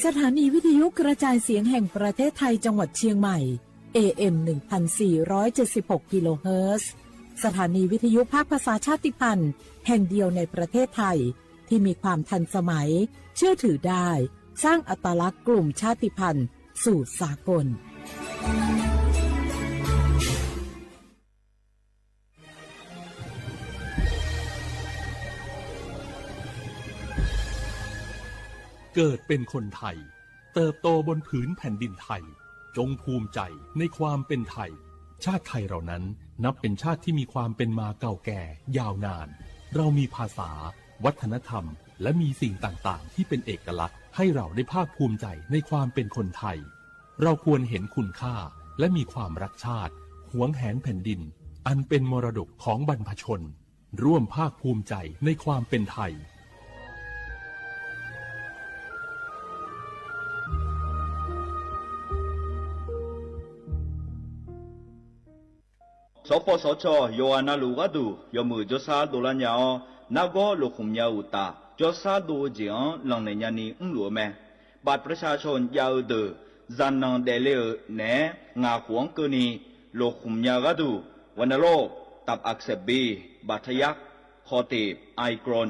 สถานีวิทยุกระจายเสียงแห่งประเทศไทยจังหวัดเชียงใหม่ AM 1476 กิโลเฮิรตซ์สถานีวิทยุภาคภาษาชาติพันธุ์แห่งเดียวในประเทศไทยที่มีความทันสมัยเชื่อถือได้สร้างอัตลักษณ์กลุ่มชาติพันธุ์สู่สากลเกิดเป็นคนไทยเติบโตบนผืนแผ่นดินไทยจงภูมิใจในความเป็นไทยชาติไทยเรานั้นนับเป็นชาติที่มีความเป็นมาเก่าแก่ยาวนานเรามีภาษาวัฒนธรรมและมีสิ่งต่างๆที่เป็นเอกลักษณ์ให้เราได้ภาคภูมิใจในความเป็นคนไทยเราควรเห็นคุณค่าและมีความรักชาติหวงแหนแผ่นดินอันเป็นมรดกของบรรพชนร่วมภาคภูมิใจในความเป็นไทยสปสชโยอานาลูกาดูยมือจศาโดลัญญานาโกลุคุมยาอุตาจศาดูเจียงหลังในยานีหลวแม่บัตรประชาชนยาวเดอจันนังเดเลเนงาขวงกนีลุคุมยากาดูวันโรคตับอักเสบบีบาดทะยักคอตีบไอกรน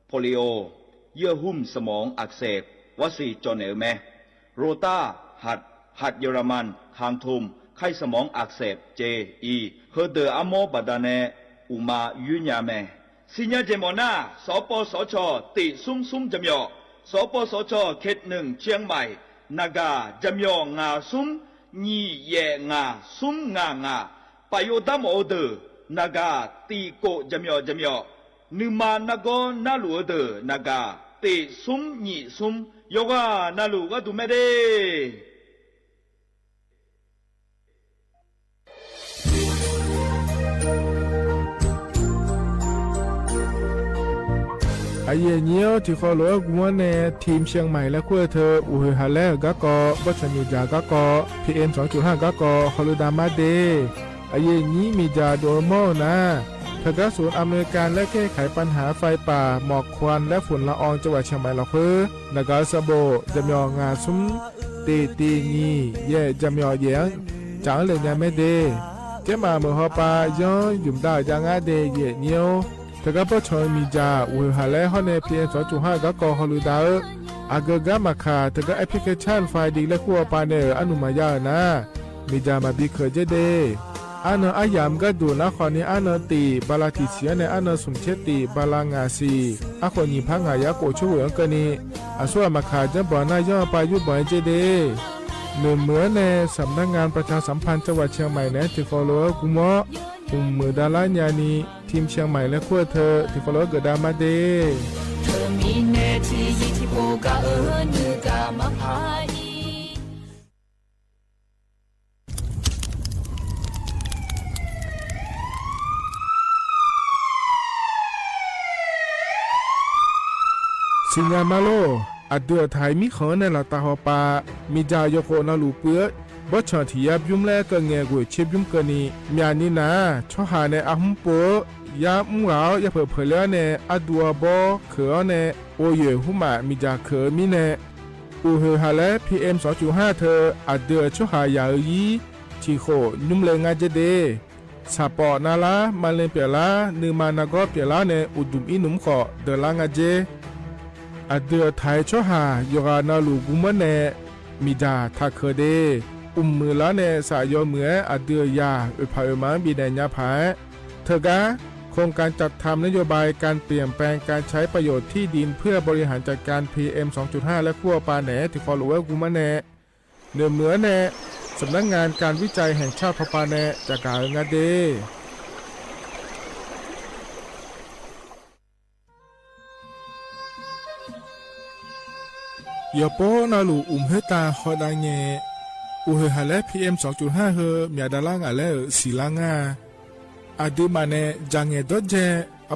โพลิโอเยื่อหุ้มสมองอักเสบวัซีจอนเอแม่โรตาหัดเยอรมันคางทุมไข้สมองอักเสบเจอีเฮเดออโมบาดาเนอุมายุญญาแมสิญญาเจมอนาสปสชติซุ่มจำยอสปสชเขตหนึ่งเชียงใหม่นากาจำยองาซุ่มญีเยงาซุ่มงาปโยดามโอเดนากาตีโกจำยอนึมานากอนาลูเดนากาติซุ่มญีซุ่มโยกานาลูกาดูเมเดไอเยี่ยวที่ขอหลวงวัวเนทีมเชียงใหม่และขั้วเธออุหฮาเลกะกอบัชญูจากะกอ PM 2.5 กะกอฮอลูดามาเดไอเยี่ยนี้มีจาโดโมนะทกศูนย์อำนวยการและแก้ไขปัญหาไฟป่าหมอกควันและฝุ่นละอองจังหวัดเชียงใหม่ละเพื่อนากาซาโบจำยองาซุ้มตีงีเย่จำยอเยียงจางเลยเนี่ยไม่เดเจ้ามาเมื่อฮอปาย้อนยุ่มได้จางอาเดเย่เนียวทกปชมีจาอุหาเลฮอเนพีเอ็ม2.5กะกอฮอลูดาอากกามาคาทกแอปพลิเคชันไฟดีและคัวปาเนอนุมายานะมีจามาบิเคเจเดอันอายามก็ดูนะขอนี้อันตีบาลาติเสียในอันสุนเชติบาลางาซีอะคนยิพังหายาโกช่วยกันนี้อาส่วนมาคาจะบ่อนายอปายุบ่อยเจเดเหมือนในสำนักงานประชาสัมพันธ์จังหวัดเชียงใหม่เนี่ยที่ฟอลโล่กุมอมือดาราญานีทีมเชียงใหม่และขั้วเธอที่ฟอลโล่เกิดดามาเดสิงามาโลอัดเดือไทยมีขอในหลักตาหอปามีจายโคนาลูเปื้อบ่ชอที่ยับยุ่มแลก็แงกวยเชบยุ่มกะนี่มีอันนี้นะช่อหาในอะหุมโปยามุงเอาอย่าเผลอแล้วในอะดัวบ่เขอในโอเยหุมามีจาเขอมีในอูเฮหาและ PM 2.5 เธออัดเดือช่อหายายีที่โคยุ่มเลงาเจเดสปอนาลามาเลเปียลานึมานากอเปียลาในอุดุมอินุมขอเดลางาเจอัดเดือไทยช่อหายกานาลูกุมเนมีจาทักเคเดมือละเนสายเหมืออัดเดือยาอุปายมันบีแดนยาผาเธอกะโครงการจัดทำนโยบายการเปลี่ยนแปลงการใช้ประโยชน์ที่ดินเพื่อบริหารจัดการ PM 2.5 และขั้วปาแหนที่ฟอลโลเวอร์กุมะแหนเหนือแหนสำนักงานการวิจัยแห่งชาติพปาแหนจากการงาเดยาโปนาลูเฮตาฮอดาเงอุเฮฮาเล PM 2.5 เฮมีดาลางาเลสีลางาอาดูมาเนจังเงดเจอ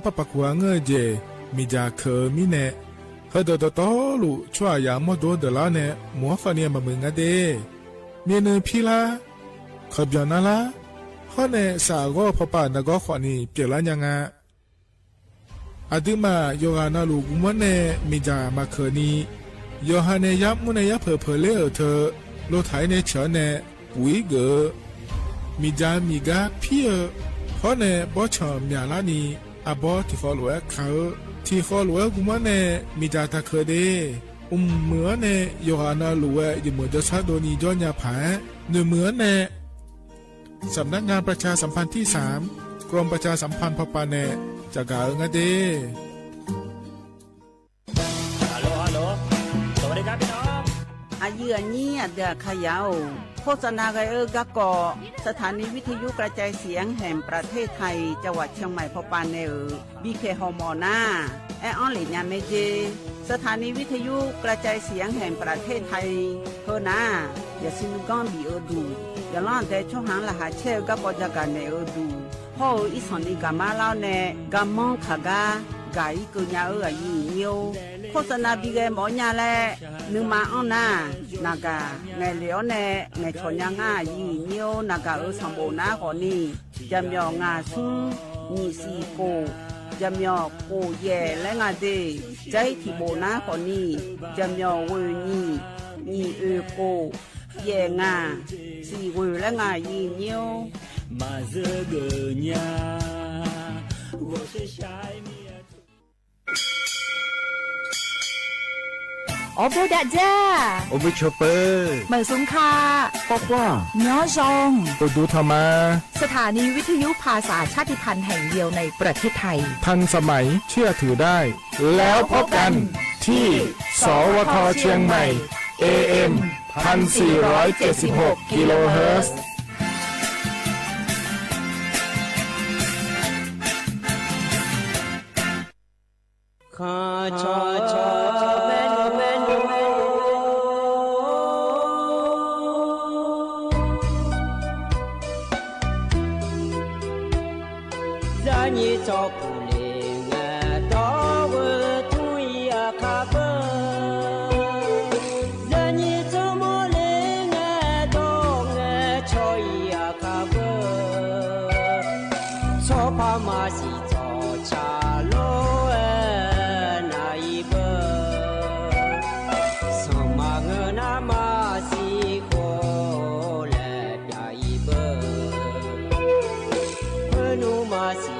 ปะปะกัวเงเจมีจาเคมีเนเฮดดตอลูชัวยามอดดลาเนมัวฟาเนียมามึงาเดเมียนพีลาขบยานาลาฮอเนสากอพปานากอขวานีเปลายังาอาดูมาโยกานาลูกุมเนมีจามาเคนี ยอฮาเนยับมุนยับเผเลอเธอโลไถในเฉอเนปุยเกอมีจามีกาเพียเพราะเนบ่ชอมยาลานีอบอที่ฟอลเวเขาที่ฟอลเวกุมันเนมีจาตะเคเดเหมือนเนโยฮานาลูเวอยู่เหมือนจะซาโดนีจอนยาผาเนื้อเหมือนเนสำนักงานประชาสัมพันธ์ที่3กรมประชาสัมพันธ์พปาเนจากกาเองเดฮัลโหลสวัสดีครับพี่น้องอายุอันนี้เดือขยาวโฆษณาไกกะกอสถานีวิทยุกระจายเสียงแห่งประเทศไทยจังหวัดเชียงใหม่พปานเนบีเคฮอมอนาแอออนหลิญาเมเจสถานีวิทยุกระจายเสียงแห่งประเทศไทยเฮนาอย่าซินกอนบีเอดูอย่าล่อนแต่ช่วงหางละหาเชกะกอจากกันเนเอดูพ่ออีสานนี่กามาเล่าเนกามองขากากาอีกุญญาอายุเนียวโฆษณาบีเกหมอญาแลนึงมาอ้อนนานากาไงเหลียวแน่ไงชอนยางายีเนียวนากาสัมโบนาขอนี่จำยองาซุนี่สีโกจำยอโกแย่และงาเดใจที่โบนาขอนี่จำยอเวนี่โกแย่งาสีเวและงายีเนียวมาเจอเกญา我是小米我不打架，我不求เปอร์เหมือนสุงคาปอกว่าย้อชง ตัวดูธรรมาสถานีวิทยุภาษาชาติพันธุ์แห่งเดียวในประเทศไทย ทันสมัยเชื่อถือได้ แล้วพบกันที่ สวทเชียงใหม่ AM 1476 กิโลเฮิรตซ์ข้าชอแม่นza ni cho pu le nga do wo tu ya kha ba za ni cho mo le nga do nga cho ya kha ba cho pa ma si cho cha lo na i ba so ma nga na ma si ko le ya i ba nu ma si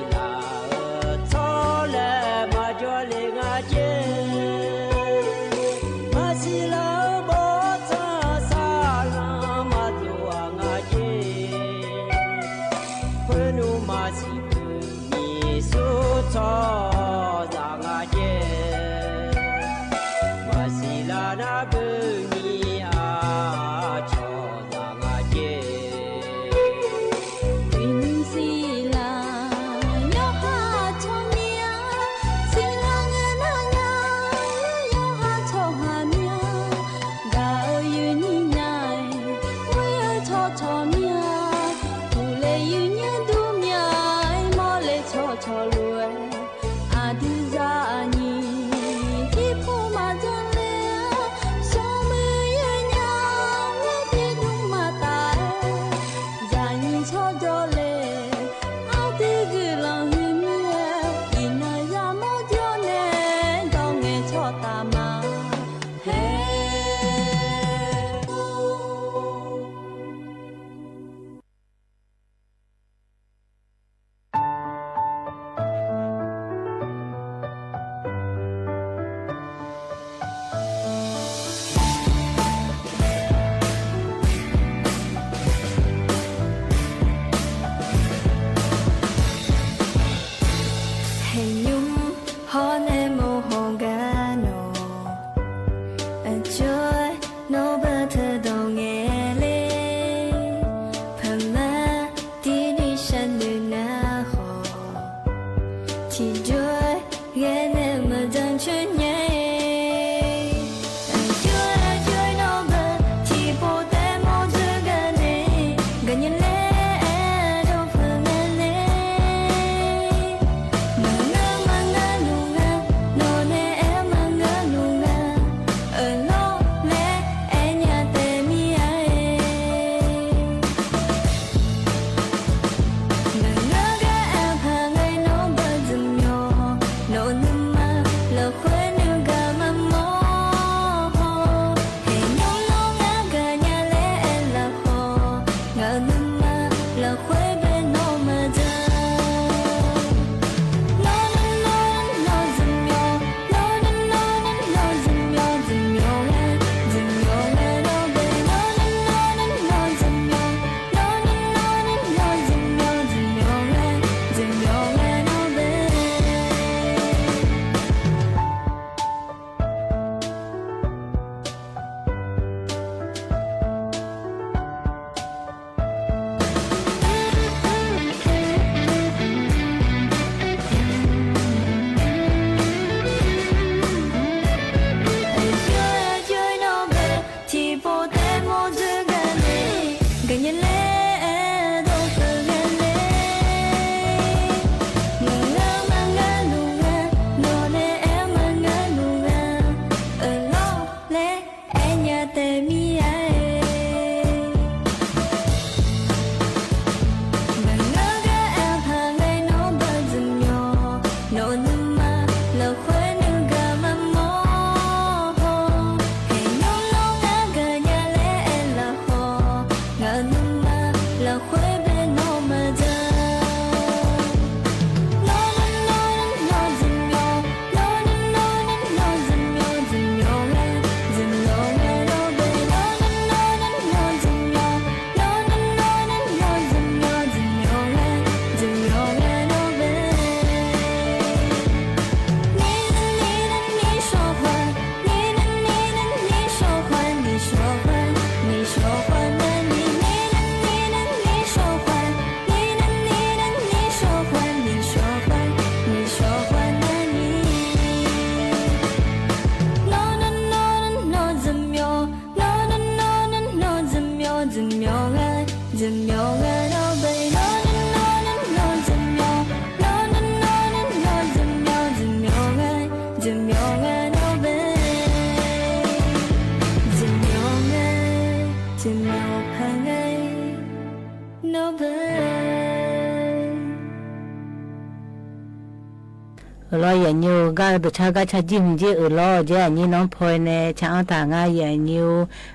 รออย่างยูก็ตัวชาก็ชาจิ้มเจรอเจอันนี้น้องพลอยเนี่ยชาอันต่างอย่างยู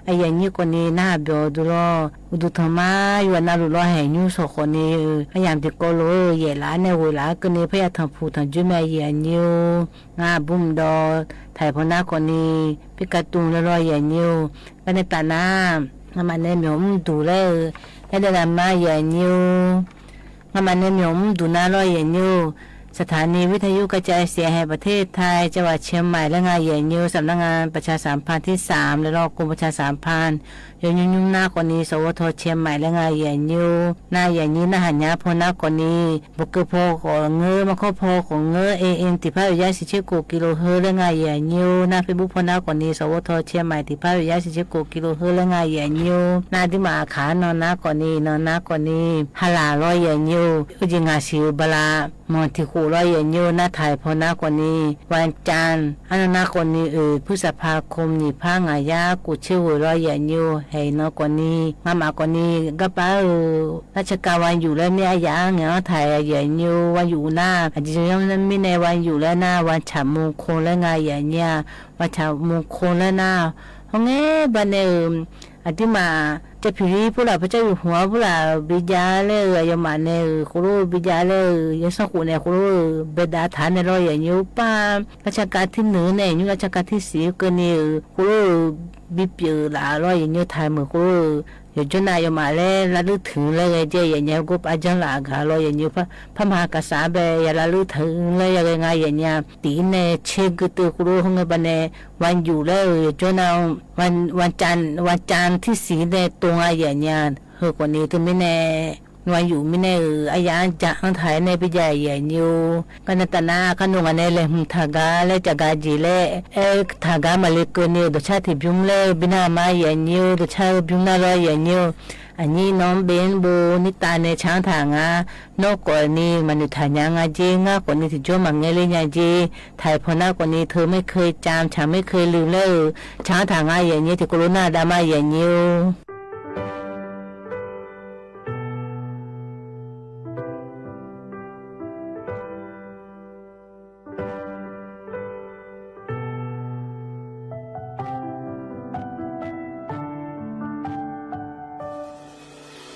ไออย่างนี้คนนี้หน้าเบียวดูรอดูทำไมอยู่น่ารู้รอแห่งยูสองคนนี้พยายามจะโกโลเย่ล้านในเวลาก็เนี่ยพยายามทำผู้ทำจุดแม่อย่างยูงาบุ้มดอถ่ายพนักคนนี้พิกาตุงรออย่างยูก็ในตาหน้ามันเนี่ยมีผมดูเลยแล้วเดินมาอย่างยูมันเนี่ยมีผมดูหน้ารออย่างยูสถานีวิทยุกระจายเสียงแห่งประเทศไทยจังหวัดเชียงใหม่และงานใหญ่นิวสำนักงานประชาสัมพันธ์ที่3และรองกรมประชาสัมพันธ์ยุ่งหน้ากว่านี้สวทเชียงใหม่และงานใหญ่นิวหน้าใหญ่นี้หน้าหันยาพนักกว่านี้บุกโพของเงือมาข้อพอของเงือAMติภาพวิทยา17กิโลเฮิรตซ์และงานใหญ่นิวหน้าเฟซบุ๊กพนักกว่านี้สวทเชียงใหม่ติภาพวิทยา17กิโลเฮิรตซ์และงานใหญ่นิวหน้าที่มาขานอนนักกว่านี้นอนนักกว่านี้ฮาลาร้อยใหญ่นิวอุจิงาชิบลามอนที่คูร้อยใหญ่นิวหน้าถ่ายพนักกว่านี้วันจันทร์อันนักกว่านี้พฤษภาคมนี่พางายากูชื่อร้อยใหญ่นิวให้นอกกว่านี้มากว่านี้ก็ป้าราชการวันอยู่แล้วเนี่ยอย่างเงี้ยถ่ายใหญ่นิววันอยู่หน้าอาจจะยังไม่ในวันอยู่แล้วหน้าวันฉามงคลและงานใหญ่เนี่ยวันฉามงคลแล้วหน้าเพราะงี้บันเนี่ยอาทิมาจะพิริพวกเราพระเจ้าอยู่หัวพวกเราบิดาเลยยมาเนี่ยคุรุบิดาเลยยังสักคนเนี่ยคุรุเบดาฐานในรอยอย่างนี้ป้าราชการที่1เนี่ยยุราชการที่4ก็เนี่ยคุรุบิเปียละรอยอย่างนี้ถ่ายเหมือนคุรุอยู่จนนายมาแล้วระลึกถึงเลยเจอย่างเงี้ยก็อาจารย์ละกาลอยอย่างเงี้ยพระมหากษัตริย์เบยระลึกถึงเลยยังไงอย่างเงี้ยตีเนี่ยเช็คตัวครูห้องบันเนี่ยวันอยู่แล้วจนเอาวันจันทร์ที่4เนี่ยตรงอย่างเงี้ยเฮ้ยคนนี้ถึงไม่แน่วันอยู่ไม่แน่อายานจะอังถ่ายในพิจารณาอยู่กันตนาขนมอันนี้เลยทากาเลยจากาจีเลยทากามาเลยคนนี้ตัวชาติบิมเลยบินามาอย่างนี้ตัวชาติบิมน่ารออย่างนี้อันนี้น้องเบนโบนิตาในช้างทางนอกกว่านี้มันถ่ายยังเจงกว่านี้ที่โจมังเงเลยยังเจถ่ายพนักกว่านี้เธอไม่เคยจำฉันไม่เคยลืมเลยช้างทางอย่างนี้ที่โคโรนาดามาอย่างนี้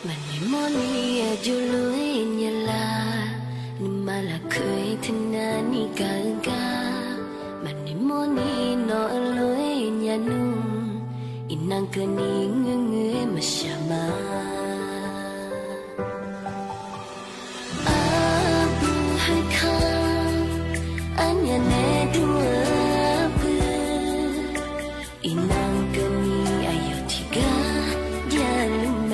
มันไม่มอนี่จูลุยเนี่ยละนี่มาละเคยถึงนานี่กากามันไม่มอนี่นอลุยเนี่ยนุ่มอินังกนี่เงื้อมาชามาอาบุให้ข้าอันยาเนดูปือินังกนี่อายุที่กาเดียลุเม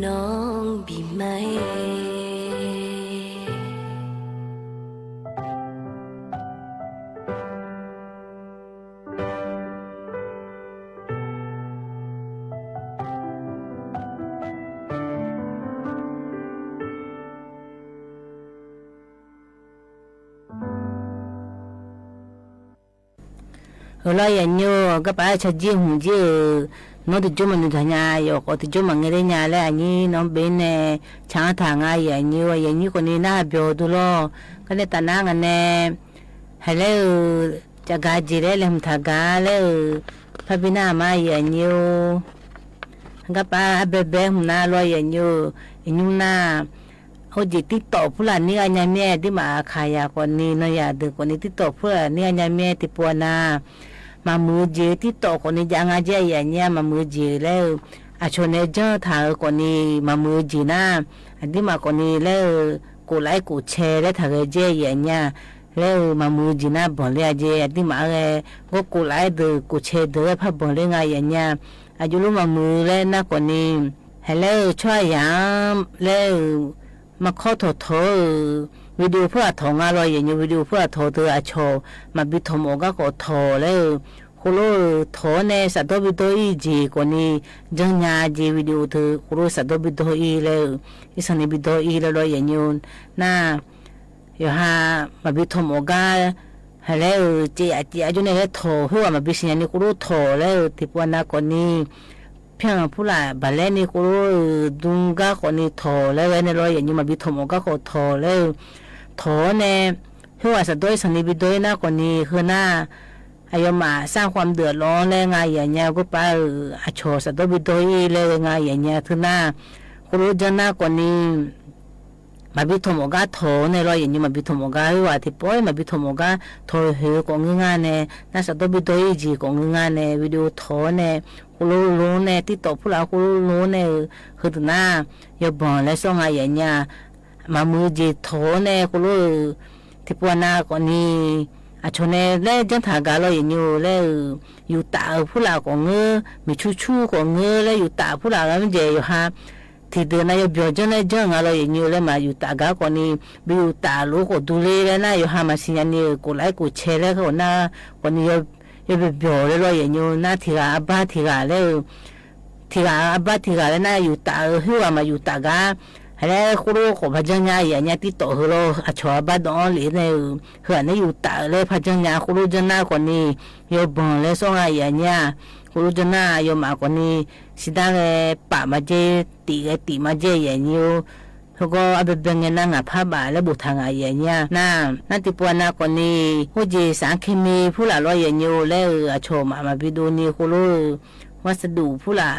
น้องบีไหมlo ya nyo ka pa cha ji hu ji no de jo ma nu da nya yo ko de jo ma ngere nya le ani no be ne cha tha nga ya nyi ko ni na byo du lo ka ne ta na nga ne hele cha ga ji le lem tha ga le pa bi na ma ya nyo ga pa be be hu na lo ya nyo na ho ji ti to pu la ni anya me di ma kha ya ko ni no ya de ko ni ti to pu la ni anya me ti pu na mà mưa dễ tí tổ của ni giang ai dễ vậy nha mà mưa dễ leo cho nên giờ thà của ni mà mưa dễ na đi mà của ni leo cổ lại cổ che leo thà cái dễ vậy nha leo mà mưa dễ na bỏ leo dễ đi mà cái cổ lại được cổ che được phải bỏ leo ngay vậy nha dù lúc mà mưa leo na của ni hay leo cho yang leo mà khó thổ video เพื่อถงอะไรอย่างนี้วิดีโอเพื่อถอตัวอาโชมาบิทมอก็ถอแล้วคุโรถอเนี่ยสัตว์บิโตอีจีคนนี้จังญาจีวิดีโอเธอคุโรสัตว์บิโตอีแล้วอีสันนิบิโตอีแล้วอย่างนี้น่าอยู่ฮะมาบิทมอก็แล้วจีอาจุเนี่ยถอหัวมาบิสิญญาณคุโรถอแล้วที่ปวนาคนนี้เพียงผู้ละบาเลนี่คุโรดุงก็คนนี้ถอแล้วเนี่ยเราอย่างนี้มาบิทมอก็ถอแล้วถอเนี่ยหัวสัตว์ด้วยสันนิบิด้วยนะคนนี้คือหน้าอายมาสร้างความเดือดร้อนแล้วไงอย่างเงี้ยก็ไปอาโชสัตว์ด้วยบิด้วยแล้วไงอย่างเงี้ยคือหน้าคุณรู้จักหน้าคนนี้มาบิทมอกาถอเนี่ยเราอย่างนี้มาบิทมอกาหัวที่ป่วยมาบิทมอกาถอเหวของงานเนี่ยน่าสัตว์ด้วยบิด้วยจีของงานเนี่ยวิดีโอถอเนี่ยคุณรู้เนี่ยที่ตบผู้เราคุณรู้เนี่ยคือหน้าอย่าบอกและส่งไงอย่างเงี้ยมามือจีโถเนี่ยคุณรู้ที่ปวนาคนนี้อาชนเนี่ยเล่จังถากาเราอย่างนี้เล่อยู่ตาผู้เราของเงือมีชูของเงือเล่อยู่ตาผู้เราแล้วมันเจอยู่ฮะที่เดือนนั้นอยู่จังเลยจังเราอย่างนี้เล่มาอยู่ตากาคนนี้ไปอยู่ตาลูกก็ดูแลแล้วนะอยู่ฮะมาสิยันนี่กูไล่กูเชแล้วเขาหน้าคนนี้อยู่ไปเบียวเลยเราอย่างนี้หน้าที่กาบ้าที่กาแล้วที่กาบ้าที่กาแล้วนะอยู่ตาหัวมาอยู่ตากาแล้วคุณรู้ของพระเจ้าอย่างเงี้ยที่โตเขาเราอาชวบ้านดอนหรือเนี่ยเหือเนี่ยอยู่ตาเลยพระเจ้าคุณรู้จะหน้าคนนี้ยอบ่งเลยส่งอย่างเงี้ยคุณรู้จะหน้ายอมาคนนี้สิได้เลยป่ามาเจตีมาเจอย่างนี้แล้วก็เอาไปเป็นเงินนั่งผ้าบ่าแล้วบุทางอย่างเงี้ยนั่นที่ปวนาคนนี้ผู้จีสารเคมีผู้หล่ออย่างนี้แล้วอาชวมาไปดูนี่คุณรู้วัสดุผู้หล่า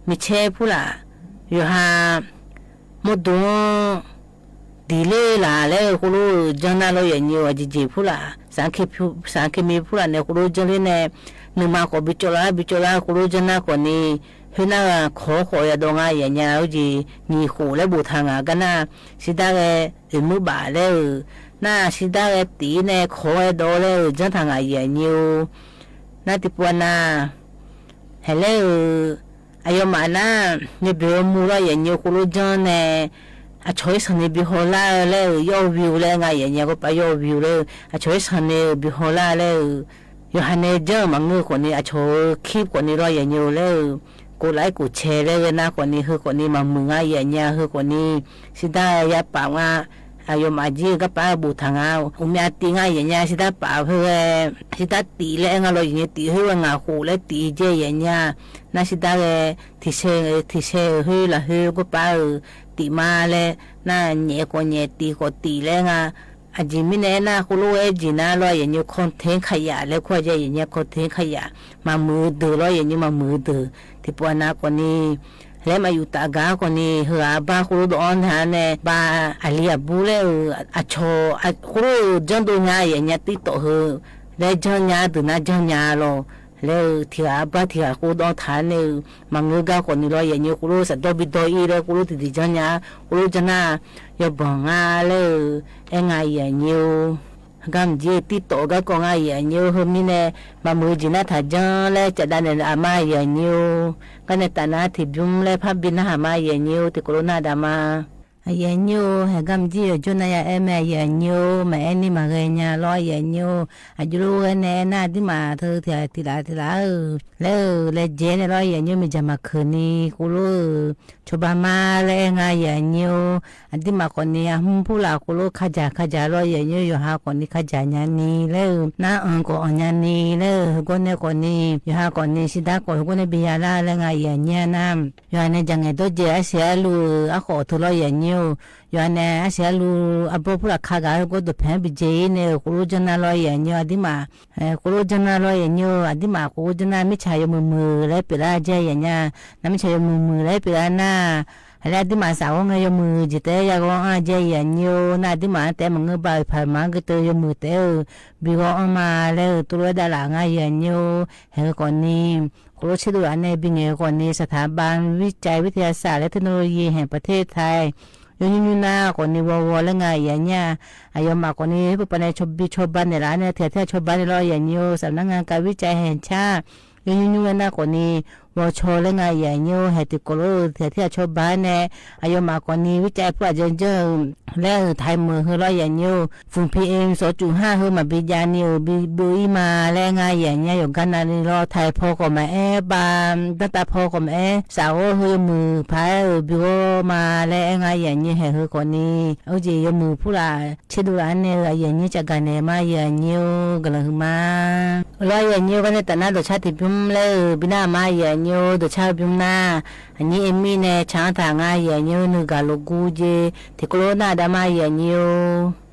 มีเช่ผู้หล่าอยู่ฮะมดดดีเลยล่ะแล้วคุณรู้จังน่าเราอย่างนี้ว่าจีผู้ละสารเคมีผู้ละเนี่ยคุณรู้จังเลยเนี่ยหนึ่งมาขอบิจลาคุณรู้จังน่าคนนี้เพื่อนน่าขออย่าดองอย่างเงี้ยเอาจีนี่ขู่แล้วบุทางกันน่ะสิได้เลยมือบาแล้วน่าสิได้เลยตีเนี่ยขอให้ดอแล้วจังทางอย่างนี้น่าติปวนาเฮลอายมานะเนี่ยเบลมูระอย่างเงี้ยคุณรู้จังเนี่ยอาช่วยสันนิบิโฮล่าเลยยอวิวเลยไงอย่างเงี้ยก็ไปยอวิวเลยอาช่วยสันนิบิโฮล่าเลยอยู่ฮันเนี่ยเจอมังเงือคนนี้อาช่วยคีบคนนี้รออย่างเงี้ยเลยกูไล่กูแชร์เลยนะคนนี้คือคนนี้มามึงอะไรอย่างเงี้ยคือคนนี้สิได้ยาป่าว่าอายมาจีก็ป้าบูทางเอามีอาตีง่ายอย่างเงี้ยสิได้ป่าเพื่อสิได้ตีเลยงั้นเราอย่างเงี้ยตีให้ว่างาหูและตีเจอย่างเงี้ยน่าสิได้ที่เชให้ละให้ก็ป้าตีมาเลยน่าเหนียก็เหนียตีก็ตีเลยงั้นอาจจะไม่แน่นะคุณรู้จีน่าเราอย่างเงี้ยคอนเทนต์ขยะแล้วก็จะอย่างเงี้ยคอนเทนต์ขยะมามือดื้อเราอย่างเงี้ยมามือดื้อที่ปวนาคนนี้แล้วมาอยู่ตากาคนนี้เหือบ้าคุณรู้ดอนฮะเนี่ยบ้าอาลียบุเล่อาโชคุณรู้จังตัวง่ายอย่างเงี้ยติดต่อเหือแล้วจังง่ายตัวน่าจังง่ายโลแล้วที่บ้าที่คุณดอนทานเนี่ยมังเงือกคนนี้เราอย่างเงี้ยคุณรู้สัตว์ตัวบิดตัวอีแล้วคุณรู้ที่จังง่ายคุณรู้จังน่ะอย่าบังอาเลยง่ายอย่างเงี้ย กำจีติโตก็กงอาเยนิวมีเนมามือจีน่าถ้าจังและจะได้เนอามาเยนิวก็ในตานาที่บุ้มและพับบินหามาเยนิวที่โคโรนาดามาเยนิวให้กำจีจุนายาเมเยนิวแม่นี่มาเกญาลอยเยนิวอายุรู้กันแน่น่าที่มาเธอที่ทีละแล้วเจนลอยเยนิวมีจะมาคืนนี้กูรู้ชบามาและงาเยนิวอันที่มาคนนี้ผู้หลักกูรู้ขจาลอยเยนิวอยู่หาคนนี้ขจาญานีแล้วน้าก็ญานีแล้วคนนี้อยู่หาคนนี้สิดาคนนี้บิยาลาและงาเยนิวน้ำอยู่ในจังเกตเจอเสียลูขอทุลอยเยนิวอยู่ในเสียลูอับผู้หลักขากาก็ตัวแผ่นบิเจเนี่ยกูรู้จังน่าลอยเยนิวอันที่มากูรู้จังน่าลอยเยนิวอันที่มากูจังน่าไม่ใช่ยมือและเปล่าเจยเนี่ยน้ำไม่ใช่มือและเปล่าน้าแล้วที่มาสาวงายมือจิตเตยก็อาเจียนอยู่น่าที่มาแต่มึงก็ไปผ่านมาก็เตยมือเตยบิก็ออกมาแล้วตัวดาราง่ายอยู่เฮก่อนนี้ครูชิดอันในบิเงก่อนนี้สถาบันวิจัยวิทยาศาสตร์และเทคโนโลยีแห่งประเทศไทยยูน่าก่อนนี้วและง่ายอย่างเงี้ยอายมาก่อนนี้ผู้ปนชบบ้านในร้านเนี่ยเที่ยวชบบ้านในรอยอย่างอยู่สำนักงานการวิจัยแห่งชาติยูน่าก่อนนี้วชและง่ายอย่างอยู่เหตุกรุเที่ยวชบบ้านเนี่ยอายมาก่อนนี้วิจัยผู้อาจารย์และไทยมือเฮรอยอย่างอยู่ฝุ่น PM 2.5เฮมาบิยานิวบุยมาและง่ายอย่างเงี้ยอยู่กันในรอไทยพอกับแม่บามตั้งแต่พอกับแม่สาวเฮมือพายบิวมาและง่ายอย่างเงี้ยเฮก่อนนี้เอาจียมือผู้ละเชิดร้านเนี่ยอย่างเงี้ยจากกันเนี่ยมาอย่างเงี้ยกันเลยมารอยอย่างเงี้ยวันนี้แต่หน้าตัวชาติพิมพ์เลยบินามาอย่างเงี้ยตัวชาติพิมพ์หน้าอันนี้เอมี่เนี่ยช้างทางง่ายอย่างเงี้ยนึกกาลกูเจที่โคโรนาดามาอย่างเงี้ย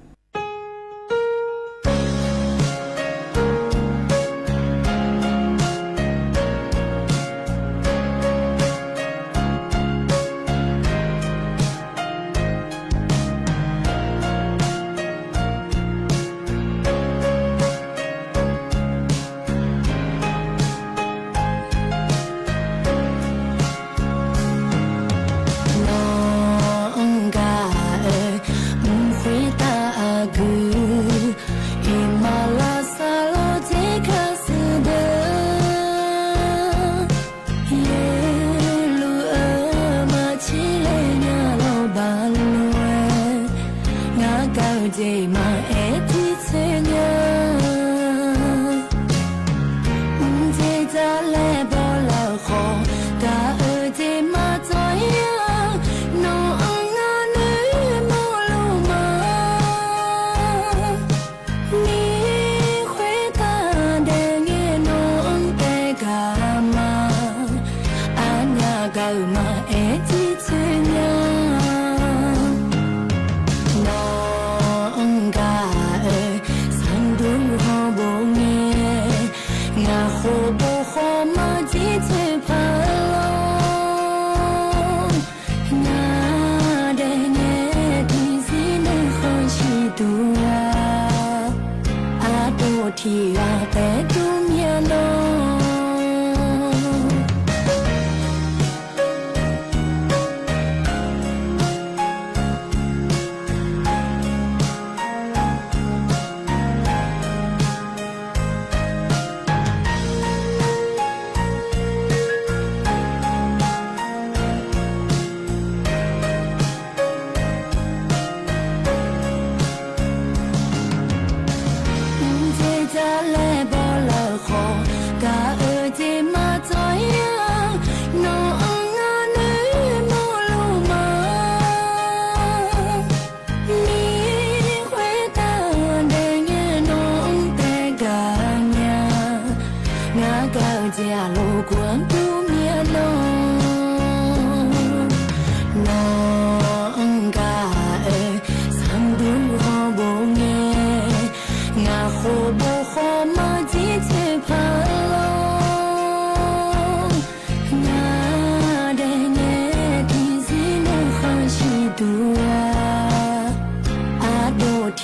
ที่อาแต่ดูเมียน้อง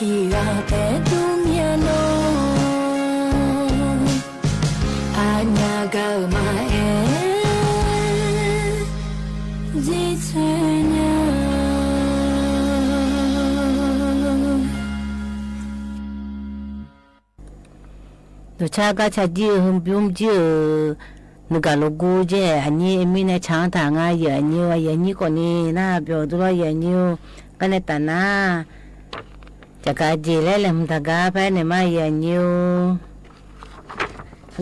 ที่อาแต่ดูเมียน้องอาญาเกิดมาจิตเนีย ตัวชาก็ชาจีหุ่มบิมจีนึกาโลกูเจอันนี้มีในช้างทางอ่ะอย่างนี้ว่าอย่างนี้คนนี้น่าเบียวตัวอย่างนี้กันในตาหน้าจะกาจีเล่เลมตากาไปในมาอย่างนี้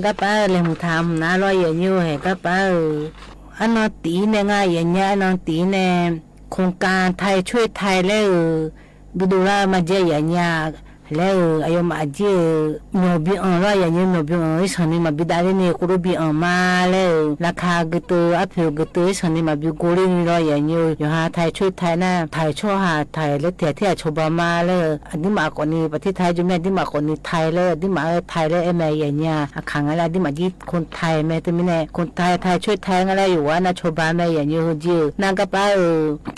ก็ป้าเลมทำน่าร้อยอย่างนี้เหรอก็ป้าอันนั้นตีเนี่ยง่ายอย่างเงี้ยอันนั้นตีเนี่ยโครงการไทยช่วยไทยแล้วดูแลมาเจอย่างเงี้ยแล้วอายุมาเจหนูบีอันร้อยอย่างเงี้ยหนูบีอันอีสันนี่มาบิดาเลยเนี่ยกูรู้บีอันมาแล้วราคาก็ตัวอัพเดทก็ตัวอีสันนี่มาบิกูเรื่องร้อยอย่างเงี้ยอยู่หาไทยช่วยไทยนะไทยช่วยหาไทยแล้วแต่ที่ชาวบ้านมาแล้วอันนี้มาคนนี้ประเทศไทยจุ่มเนี่ยที่มาคนนี้ไทยแล้วที่มาไทยแล้วแม่อย่างเงี้ยขังอะไรที่มาที่คนไทยแม่ที่ไม่เนี่ยคนไทยช่วยไทยอะไรอยู่ว่านะชาวบ้านแม่อย่างเงี้ยจีนั่งก็ไป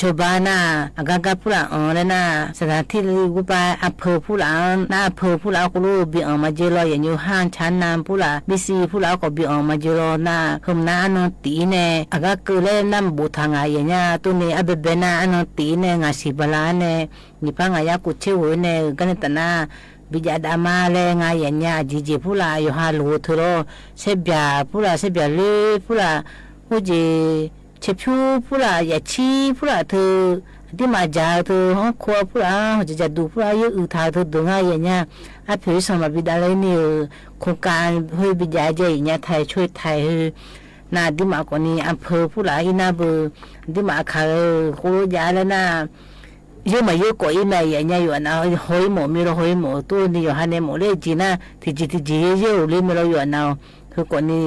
ชาวบ้านน่ะอาการก็พูดอ่ะแล้วนะสถานที่กูไปอำเภอพูดอ่ะน่าเพื่อผู้เราก็รู้บีออกมาเจรออย่างอยู่ห้างชั้นน้ำผู้ละบิซีผู้เราก็บีออกมาเจรอน่าคำน่าอันนตีเนี่ยอาก็คือเล่นน้ำบูทางอย่างเงี้ยตัวนี้อาเบเบน่าอันนตีเนี่ยงาสิบลาเนี่ยนี่พังอายากุเชวเนี่ยกันแต่น่าบิจาดามาเลยงาอย่างเงี้ยจีผู้ละอยู่ฮาลูทโรเสบียผู้ละเสบียเลยผู้ละผู้จีเชฟิวผู้ละยาชีผู้ละเธอที่มาจากเธอห้องครัวผู้ละจะดูผู้ละเยอะท่าเธอดูง่ายอย่างเงี้ยอาเพื่อสมัครบิดาเลยนี่โครงการเฮ้ยบิดาเจอย่างเงี้ยไทยช่วยไทยน่าที่มาคนนี้อำเภอผู้ละอินาบุที่มาขายโคยาแล้วน่าเยอะมาเยอะกว่าอีแม่อย่างเงี้ยอยู่นะหอยหมูมีเราหอยหมูตัวนี้อยู่ฮันเนหมูเลยจีน่าที่จีเยอะเลยมีเราอยู่นะคือคนนี้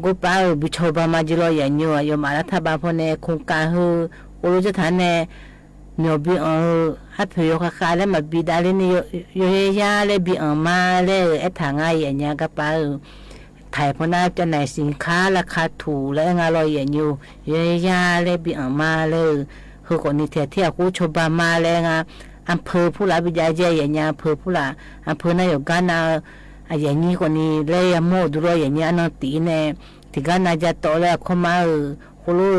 กูป้าบิชอบมาจิโร่อย่างเงี้ยอยู่มาแล้วถ้าบ้านพวกนี้โครงการเฮโอรู้จะทานเนี่ยเนื้อบีฮัทเพียวคาแล้วมาบิดาเลยนี่อยู่เฮียเลยบีมาเลยไอ้ทางง่ายอย่างเงี้ยก็ป้าถ่ายพนักจะไหนสินค้าราคาถูกและงานลอยอย่างอยู่เฮียเลยบีมาเลยคือคนนี้เที่ยวกูชอบมาเลยงาอำเภอผู้ละบิดาเจอย่างเงี้ยอำเภอผู้ละอำเภอนายกกันนะอย่างนี้คนนี้เลยโมดูรอย่างเงี้ยนอนตีเนี่ยที่กันน่าจะโตแล้วเข้ามากูรู้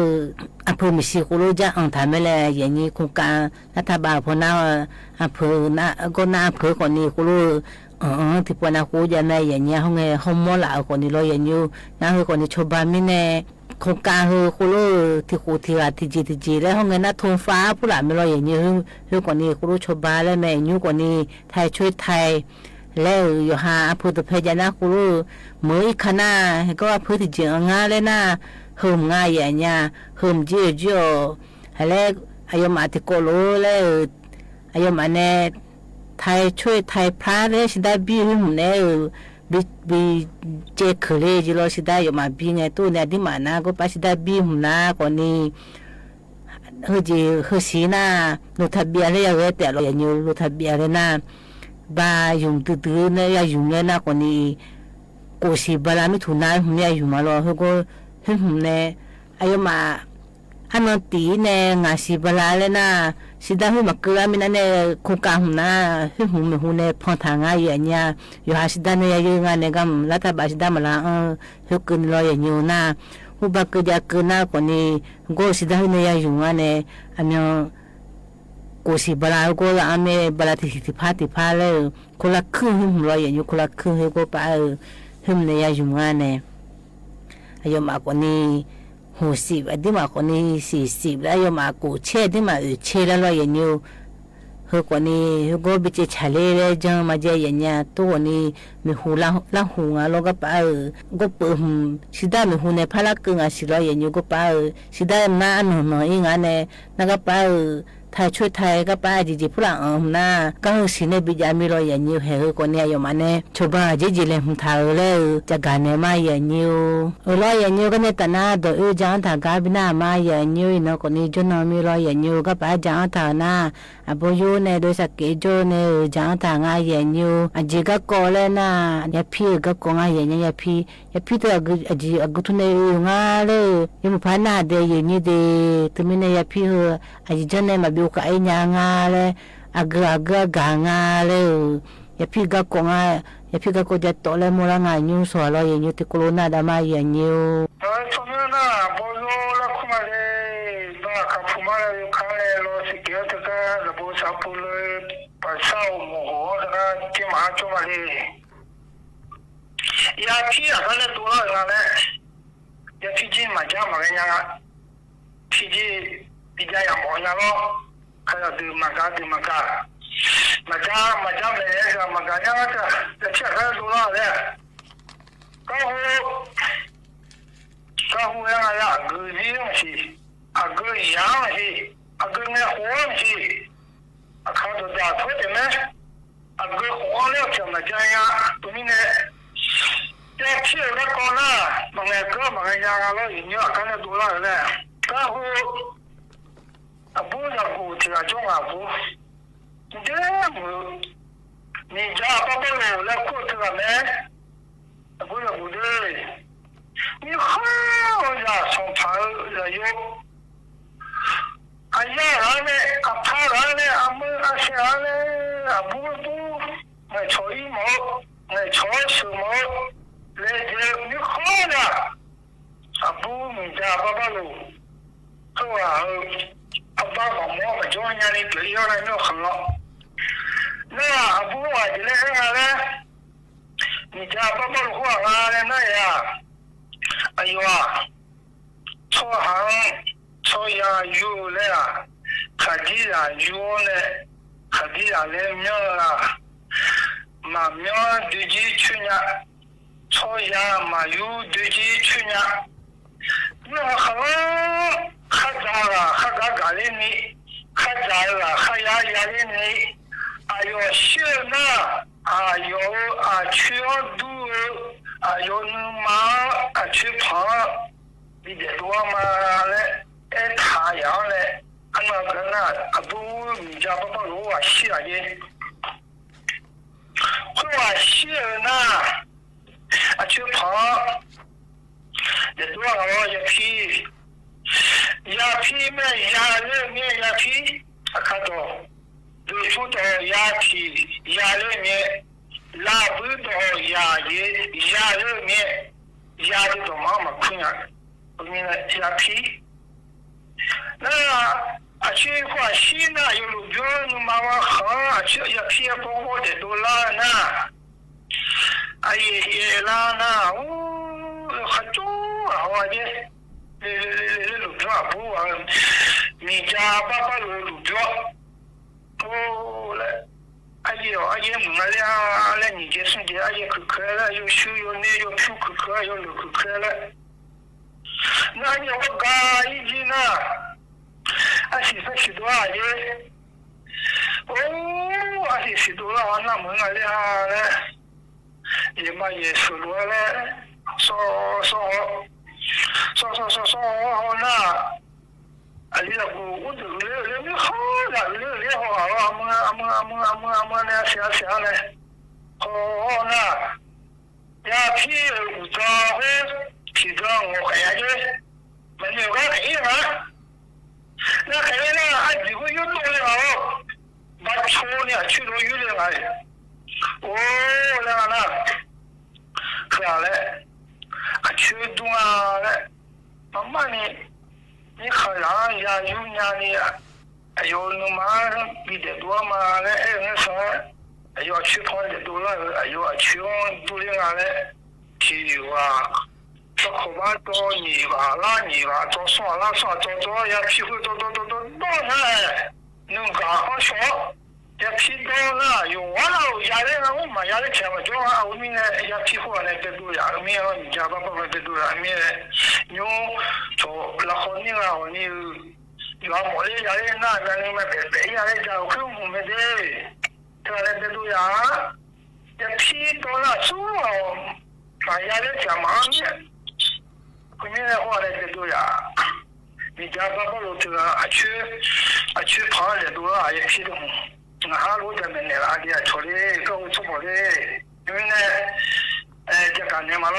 อำเภอมิสิกูรู้จะอังทำไม่เลยอย่างนี้โครงการรัฐบาลพอน่าอำเภอน่าก็น่าอำเภอคนนี้กูรู้ที่พอน่ากูจะไม่อย่างเงี้ยเขาไงเขาโมละคนนี้รออย่างนี้น่าคือคนนี้ชาวบ้านไม่แน่โครงการคือกูรู้ที่กูที่ว่าที่จีแล้วเขาไงน่าทงฟ้าผู้หลานไม่รออย่างนี้คือคนนี้กูรู้ชาวบ้านแล้วแม่ยูคนนี้ไทยช่วยไทยแล้วอยู่หาอำเภอตะเพยนะกูรู้เมื่อขณะก็อำเภอที่จีงาเลยนะเฮิมง่ายอย่างเงี้ยเฮิมเจียวแล้วอายุมาที่โกโลแล้วอายุมาเนี่ยไทยช่วยไทยพระเลยสิได้บีหึมเนี่ยบีเจคเลยจิโลสิได้อยู่มาบีไงตัวเนี่ยที่มานะก็ไปสิได้บีหึมนะคนนี้เฮ้ยจีเฮ้ยสีน่ะลูกทะเบียนเลยอย่างเงี้ยแต่เราอย่างนี้ลูกทะเบียนเลยนะบาอยู่ตื้อๆเนี่ยอยู่เนี่ยนะคนนี้กูสิบาลาไม่ถูกนะผมเนี่ยอยู่มาแล้วเขาก็หึมเนี่ยอายุมาอันนั้นตีเนี่ยงาสิบลาเลยนะสิได้หึมมาเกลือมีนั่นเนี่ยโครงการหึมนะหึมเนี่ยพอทางง่ายอย่างเงี้ยอยู่หาสิได้เนี่ยยังงานเนี่ยก็รัฐบาลสิได้มาละเฮากินรออย่างอยู่นะหูบักก็จะกินนะคนนี้ก็สิได้เนี่ยอยู่งานเนี่ยอันนี้กูสิบลาก็ละอันเนี่ยบลาที่พาเลยคนละครึ่งหึมรออย่างอยู่คนละครึ่งเฮาก็ไปหึมเนี่ยอยู่งานเนี่ยอายุมากกว่านี้60อดีมากกว่านี้40แล้วอายุมากกูเช่ที่มาเช่แล้วอย่างนี้เฮกว่านี้ก็บิเจชาเลเลยจังมาเจอย่างเงี้ยตัวนี้มีหูละหูอ่ะแล้วก็ไปก็เปิดสิได้มีหูในพลักกึ่งอ่ะสิแล้วอย่างนี้ก็ไปสิได้มาอันหน่อยงานเนี่ยแล้วก็ไปไทยช่วยไทยก็ป้าจีผู้หลังนะก็สิเนบิจามีรอยอย่างนี้เหรอคนนี้อยู่มาเนี่ยชาวบ้านจีเลยหุ่นท้าเลยจะการเนี่ยมาอย่างนี้รอยอย่างนี้ก็เนี่ยแต่หน้าโดยจังถ้าการบินามาอย่างนี้เนาะคนนี้จนมีรอยอย่างนี้ก็ป้าจังถ้าหน้าอาบุญเนี่ยโดยสักเกจเนี่ยจังถ้างานอย่างนี้จีก็ก่อเลยนะยาพี่ก็ก่องานอย่างนี้ยาพี่ตัวจีกุทุนเนี่ยงาเลยยังไม่ผ่านหน้าเดียอย่างนี้เดียตัวมีเนี่ยยาพี่จีจันเนี่ยมาบิก็ไอ้ยางาเลยอากกางาเลยยาพี่ก็กงายาพี่ก็จะโตเลยมูลงายูสวรรค์ยูติโคโรนาดามาอย่างยูสมัยนั้นบอโลลักมาเลยบ้ากับผู้มาเลยครั้งเลยรอสิเกียรติการระบบสับปุเลยปัสสาวะโมโหแล้วก็เจ้ามาจุมาเลย呀皮啊，看那多了啥嘞？呀皮筋嘛家嘛个样啊，皮筋比较样毛样咯，看到对嘛家对嘛家，嘛家没那个嘛家样啊这吃看多了嘞，刚好呀个人是，啊个样是，啊个那黄是，啊看到大头的呢，啊个黄了怎么讲呀？对呢。这皮那高了，忙个哥忙个家老人家看得多了嘞，然后啊不要不这个种啊不，这么你家爸爸老来过这个没？不要不对，你好呀，从头来有，啊呀人嘞，啊怕人嘞，啊么啊啥嘞，啊不，我炒一毛，我炒什么？来这你好了，啊不，你家爸爸喽，好啊，爸爸妈妈们叫人家你对要来就很了。那啊不啊，这来啥嘞？你家爸爸的话啊嘞那呀，哎呦啊，炒行炒呀油嘞啊，看地啊油嘞，看地啊来苗啊，嘛苗对起去呢。炒呀嘛有对起去呢，那还咋了？还嘎的你，还咋了？还呀的你，哎呦小呢，啊有啊去度，啊有马啊去跑，你得多嘛嘞，太阳嘞，那个那啊不，你家爸爸如啊写的，会啊写呢。啊，去跑，也多少也皮，呀皮面呀肉面呀皮，啊看到，肉出到呀皮呀肉面，拉不到呀肉面，呀这种妈妈困呀，后面的呀皮，那啊去花西呢，有路边有妈妈好啊，去呀皮包包的都拉呢。哎呀，那很重啊！我的路标不啊，你家爸爸路标，来，哎呀，我俩来你这兄弟，哎呀，可了，有修有那有皮可有路可了，那你我干一斤呢？啊，许多啊耶！啊，许多了，那我俩嘞。也嘛也说了嘞，说那，啊你那个我这个你好了，你好了，阿么那想嘞，哦那，呀皮五张会，皮张我看下去，没有个可以吗？那可以呢，俺几个又多了，把车呢去到有的来。那，可嘞，啊去动啊嘞，慢慢的，你看人家有人的，哎呦，那嘛比得多嘛嘞，那啥，哎呦去跑的多了，哎呦去多的啊嘞，去哇，这可把到你吧，那你吧，到算到呀，屁股到上来，能干好少。也皮到了，有完了，家里人我嘛家里钱嘛，就啊，我们呢也皮货呢，别多呀，没有你家爸爸别多呀，没有做那好你啊，你有毛的家里那家里嘛别家里家会我们的，这来别多呀，也皮到了，做把家里钱嘛呢，后面的话呢别多呀，你家爸爸都这个去跑的多啊，也皮的。哈罗这边的啦，的处理各位出跑的，因为呢，这干什么了？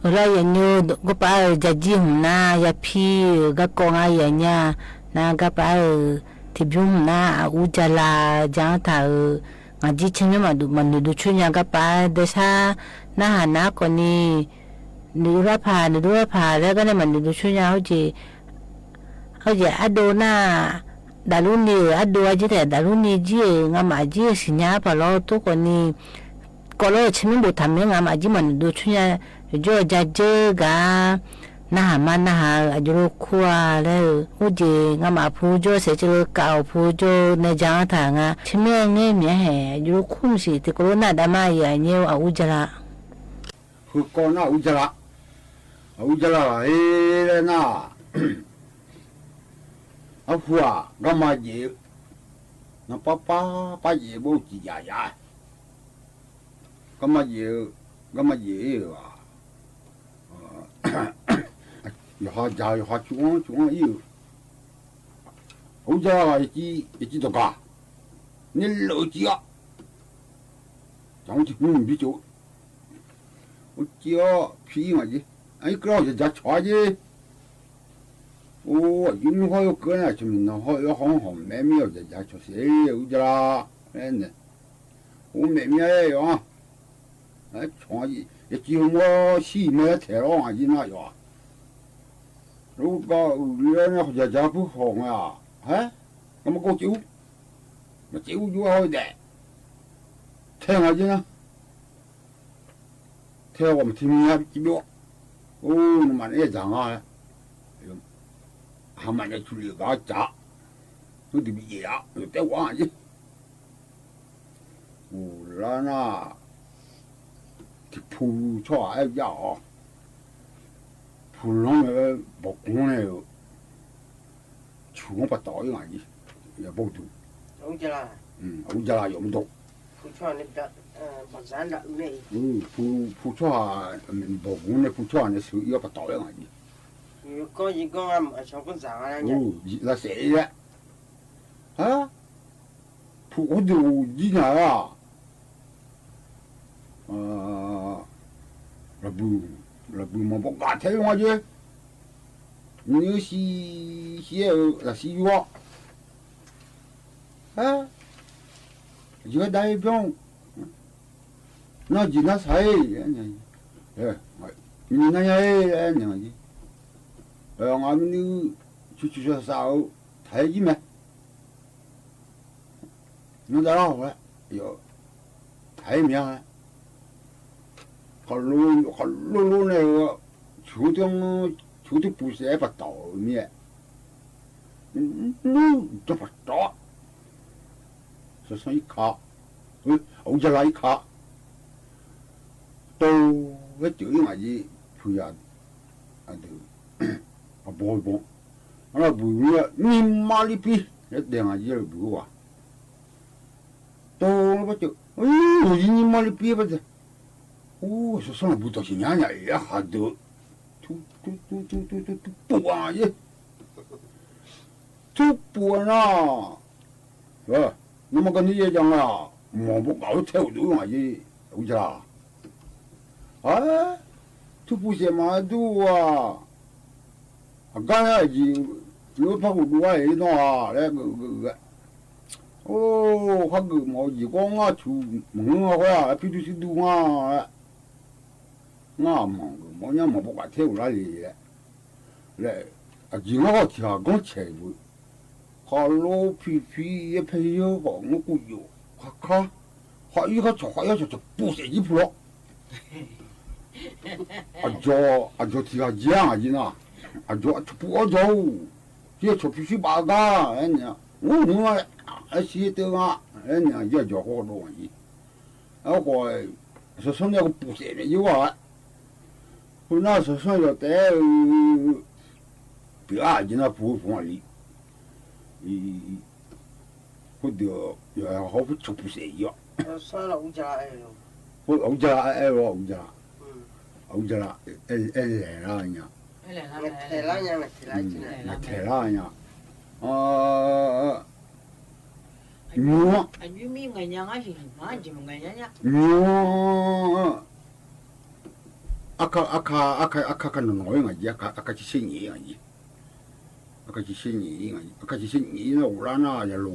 我来研究我把这几红呐，也皮个光啊研呀，那个把提不红呐，乌家啦，讲他俺之前嘛都去年个把的啥，那个你ดูผ่าแล้วก็เนี่ยมันดูช่วยเขาจะอโดน่าดารุณีอโดจิแต่ดารุณีจีงามาจีสิญญาพะโลตุคนนี้ 걸어 치면 못하면 아마 아지만 노추냐 저 자저가 나하마나 아주로 쿠아레 오지 아마 부조 세지로 까오 부조 내장타가 치면에 미해 아주로 쿵시 티코로 나다마야 니오 아우자라 그거나 우자라 에레나 아후아 가마지 나 빠빠 빠지 뭐지 야야 가마지 와 야하 중앙 이유 우자가 있지도 가 닐로지야 장치 비죠 어찌야 피잉하지 아니 그럼 이제 좋아지 오 인화요 그나 좀 나화요 홍홍 매미요 이제 좋세 우자라 했네 오 매미예요 아 좋아지 지금 뭐 시매 대로 아니나요 누가 우리는 혼자 잡고 홍아 에? 그럼 고 찌우 뭐 찌우 좋아해 돼 태어나지나 태어가면 팀이야 찌우 오 너만 애장아 한만에 줄리가 자 어디 미야 때 와지 우라나 푸 좋아해야 불렁에 먹고네요 추고 봤다 이거 아니 야 모두 우자라 우자라 염도 부처님다 bazanda 네 부처 먹고네 부처 안에서 이거 봤다 이거 아니 이거 저건 상하냐 나 세야 아 부고도 니나야 라부 뭐 뭔가 태용하지 니 시에 나 시유아 아 이거 나의 병 나 지나 사이 예 니나야 아니지 아무니 주주셔 싸우 다이기매 너다라 요 다이미야 걸로네 주등 부세 봤다 미에 또 봤다 서서히 가 오자라이 가 또왜 저기마지 부야 아들 뭐 하나 부야 니 말이 비 내가지를 부와 또 봤죠 어이 니 말이 비 봤어 오, 저 무더시니 아니야, 야, 하도. 뿌아지. 뿌아나. 야, 너만 니 예장아. 뭐, 가로 태우도 하지. 우자. 아, 투부세 마두와. 가야지. 옆하고 누가 이놈아. 오, 하그, 뭐, 이공아, 먹는거야. 피두시두가. 뭐냐 뭐 뭐가 태우라리 그래 지나가 지가 건체고 칼로 피피 옆에요 먹고요 카카 화이가 좋아요 저 부세지 불어 아저 지가 지양하지나 아저 부어줘 뒤에 저 피시 막아 했냐 뭐야 아시 때가 했냐 이제 저 호로이 하고 저 손하고 부세네 이거 나서 손을 때 비아지나 부부리 이 그도 야 하고 축부세요 살아 우자라예요 우자라 엘레라냐 테라냐 뭐 아주미 그냥하시 나지 뭐 그냥냐 아카는 노영아지 아까 지신이 아니 아까 지신이는 오라나 야로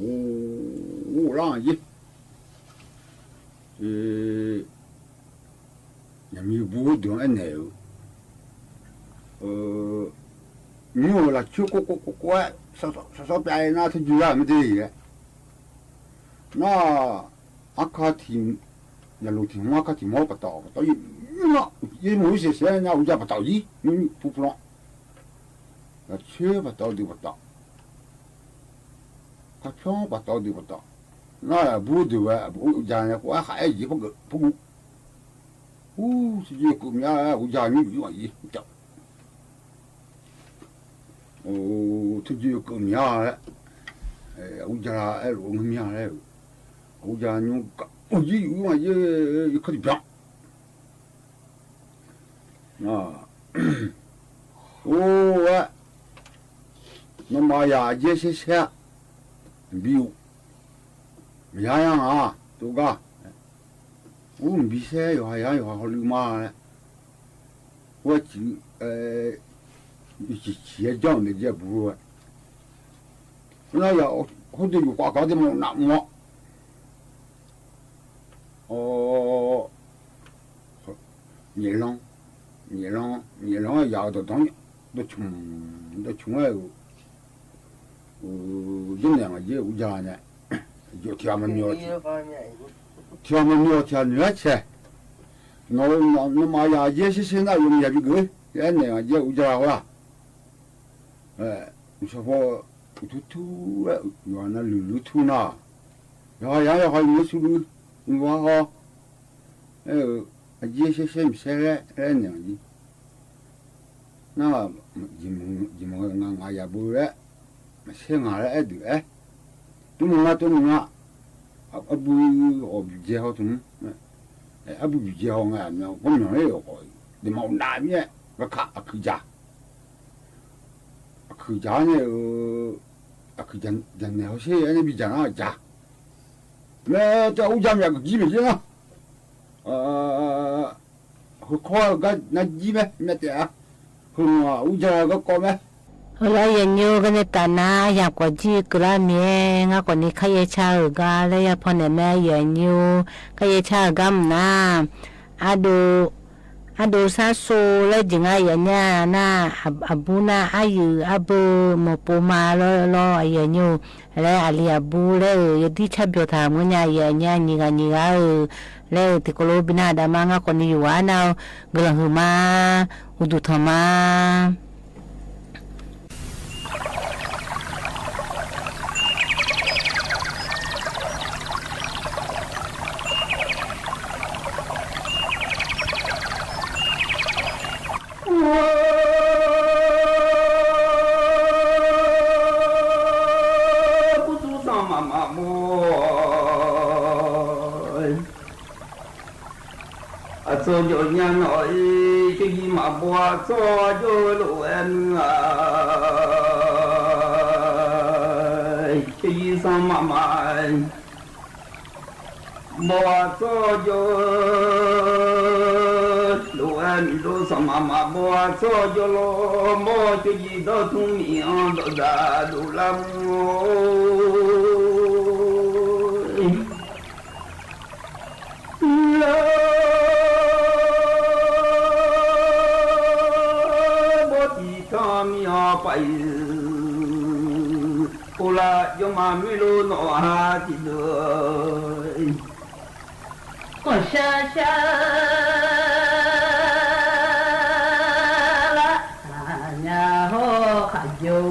오라지 냠이 부도 안네요 미오라 추코코코코 서서 빼나 주야 안 돼. 나 아까 팀 nhà lụt thì mua cái thì mua bắt đầu nó yên mũi xe nhau ra bắt đầu gì nhưng phục lo là chưa bắt đầu đi bắt đầu cái phong bắt đầu đi bắt đầu nó là bù được à bù già này quá hay gì không được bù chỉ cũng nhà già như vậy chậm thứ gì cũng nhà đấy già ấy cũng nhà đấy già như gì mà gì cái gì vậy nó mà ya dễ sẽ biểu ya yang à tôi cả bị xe rồi ya rồi họ lưu mà我chỉ cho người ta bùa nó giờ không được quả có thì một nặng ngọ nhiều lắm giờ tôi nói tôi chung ấy dân nhà mà dễ u già này giờ theo mình nhiều theo nữa chứ nó mà giờ dễ sẽ nào dùng nhà bị gửi cái này mà dễ u già quá sao thu giờ nó lử thu nào giờ hỏi người xuống người họ dễ sẽ xem cái này gì nó gì mà ngang nhà bùa đấy mà xem lại được ấy tôi muốn abu obje ho tum abu bije ho nga na ko no e ko de ma na mi ka ka akuja ne akujan jan ne ho se ne bi jana ja me ta u jam ya ko ji bi na ho ko ga na ji me te a ho u ja ga ko me là hiện nhiều cái này ta na nhà của chị cứ là mẹ ngã còn đi khai cha ở ga lấy ya phone mẹ hiện nhiều khai cha gam na ado sa so lấy những ai ở nhà na abu na ayu abu một bộ mà lo hiện nhiều lấy ali abu lấy đi chấp biểu tham của nhà hiện nhà nhiều lấy thì cô lúc bina đã mang ngã còn đi vào nào gần hư ma udu thama cho cho nhà nói cái gì mà bỏ cho lộ em cái gì sao mà bỏ cho lộ em lộ sao mà bỏ cho lộ bỏ cái gì đó thung miệng đó đã đủ lắm phải cô là do mà mi lô nọ ha thì được còn xa xa là nhà ho khả vô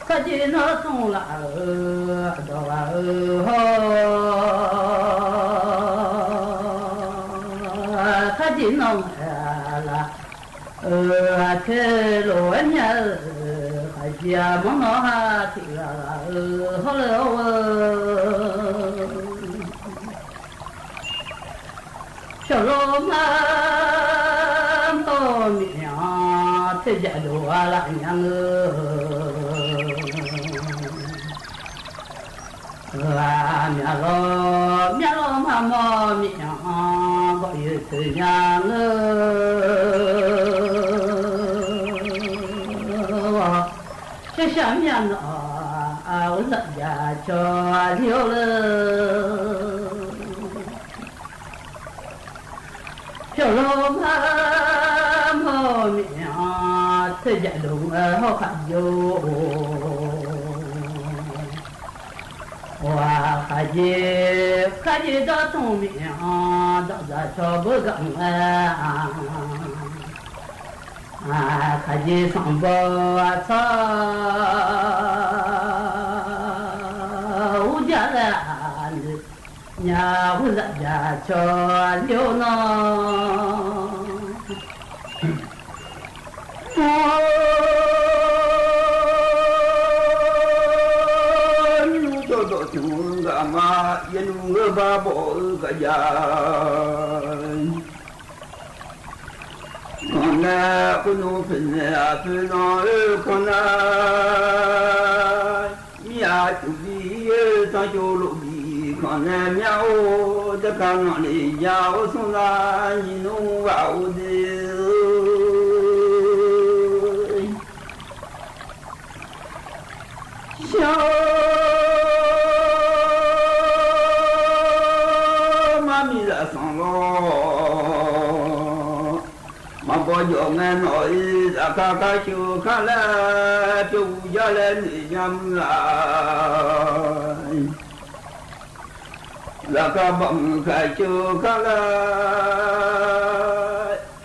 có gì nó không là ở đó ở ho có gì nó thế rồi nhớ giờ món nó ha thì là họ lâu cho lo mà to miệng thế giờ đồ lại nhang nhà lo mà mò miệng gọi từ nhà sáng nhà nọ áo giặt già cho liêu lơ cho lo mà mò miệng thế dạ đúng họ khát vô 哇，还记着东边到这小不刚啊，还记上坡草，我家的nhà我家cho liêu nó cho tổ chúng gà mà yên ngơ ba bộ cả nhà con nè con nó phải nè phải nói con nè mía chú đi ta cho lộ đi con nè nhau ta con nó đi nhau xuống la nhìn nó vào đi sao mami đã sang lo mà có giờ nghe nói đã ca chưa khá là chú gia lên thì nhắm lại là ca bằng khai chưa khá là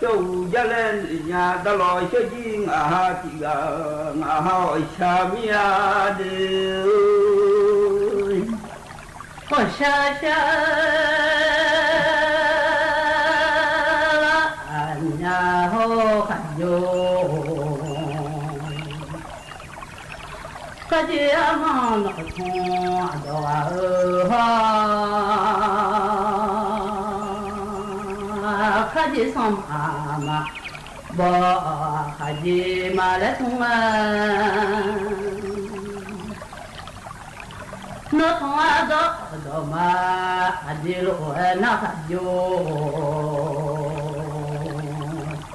chú gia lên thì nhà ta lo cho gì ngã thì ngã hỏi cha mía đi có xa xa nhà hô khăn vô cái gì mà nó thua đồ cái gì xong mà bỏ cái gì mà lấy thùng nó thua đó đồ mà đi lộ nó khăn vô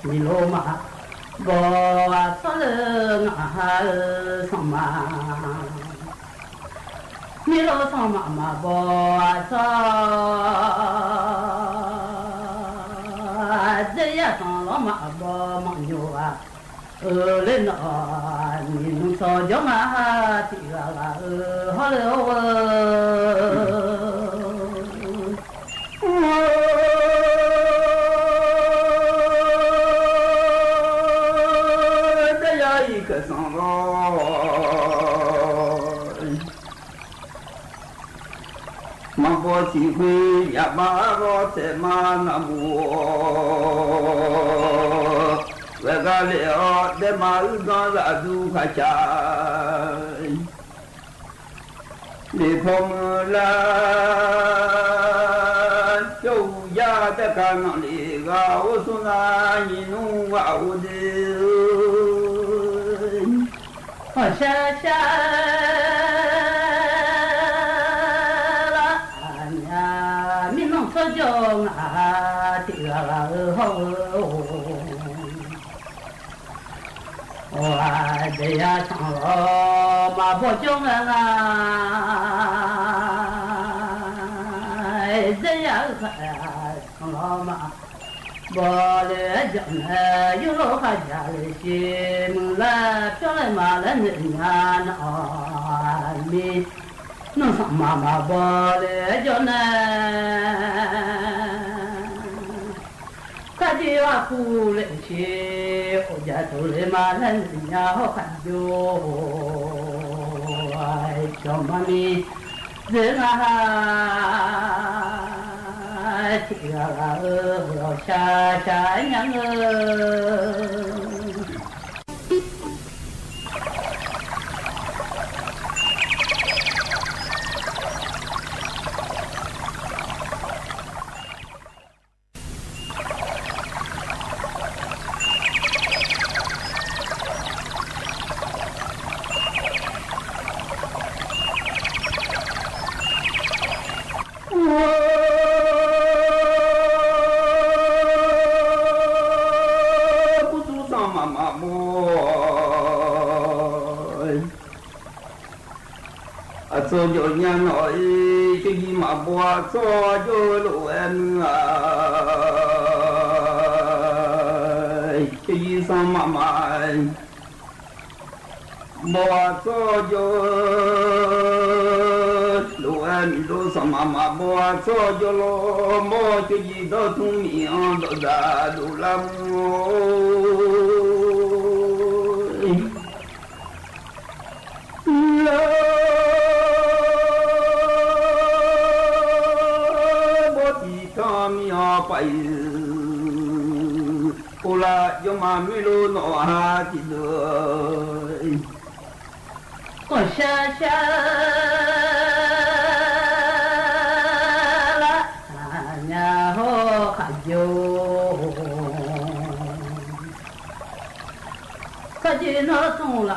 mi lô mà bỏ cho lưng xong mà mi lô xong mà bỏ cho đây là xong lo mà bỏ mang vô lên nó nhìn so gió mà thì là họ lêu cái xong rồi mà bỏ chỉ huy nhà ba bỏ thế mà nằm mua về cái liệu để mà nó là du khai trái để phong là châu gia tất cả nó đi gạo xuống là nhìn nó vào đi xa xa la nhà mình không có chồng thì là hậu để chẳng lo mà bỏ chồng để chẳng lo mà bỏ lỡ chẳng yêu lo khai trả lời chim là cho lại mà lên nhà nó mi nó sao mà bỏ lỡ cho cái gì mà phụ lệ chi ô gia tu lệ mà lên nhà họ khăn vô cho mà mi dễ mà thì là xa xa nhắn cho cho nhà nói cái gì mà bỏ cho lộ em cái gì sao mà bỏ cho lộ 来米都上妈妈不早就了，莫就一到东面到大路了么？yo mami lo no ha ti do我下下了然后还有可见那种了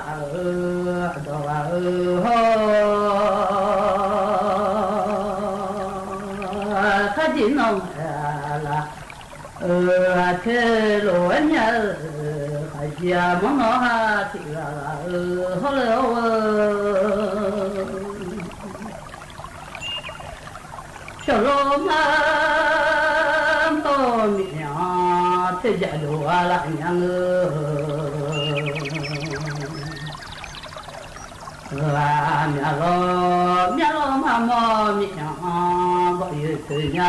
都可见那了这罗年还家么那哈这个好了小罗嘛不明这家都了娘面罗嘛么明不有这娘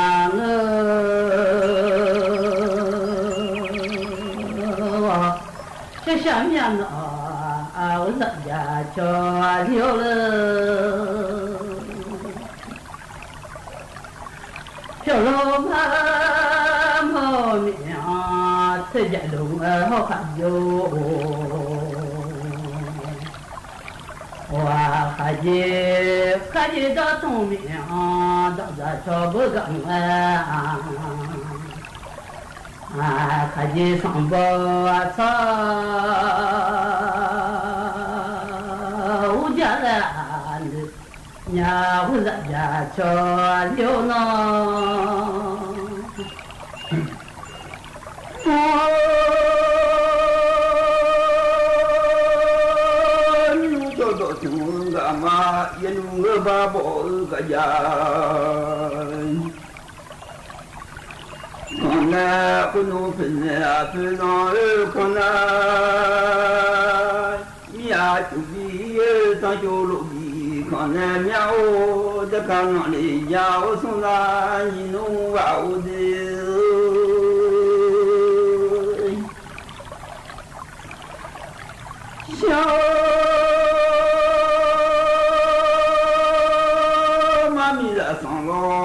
这下面呢我人家叫溜了小老板毛命这家中好看哟我看见到东面到这找不着看见上坡草我家的nhà我在家cho liêu nó như cho độ chúng gà mà yên ngơ ba bộ cả nhà con nè con nô phình nè phình nó con nè nhà chủ đi ta cho lộ con em nhau tất cả nó đi nhau xuống ra nhìn nó vào đi sao mà mi đã sang lo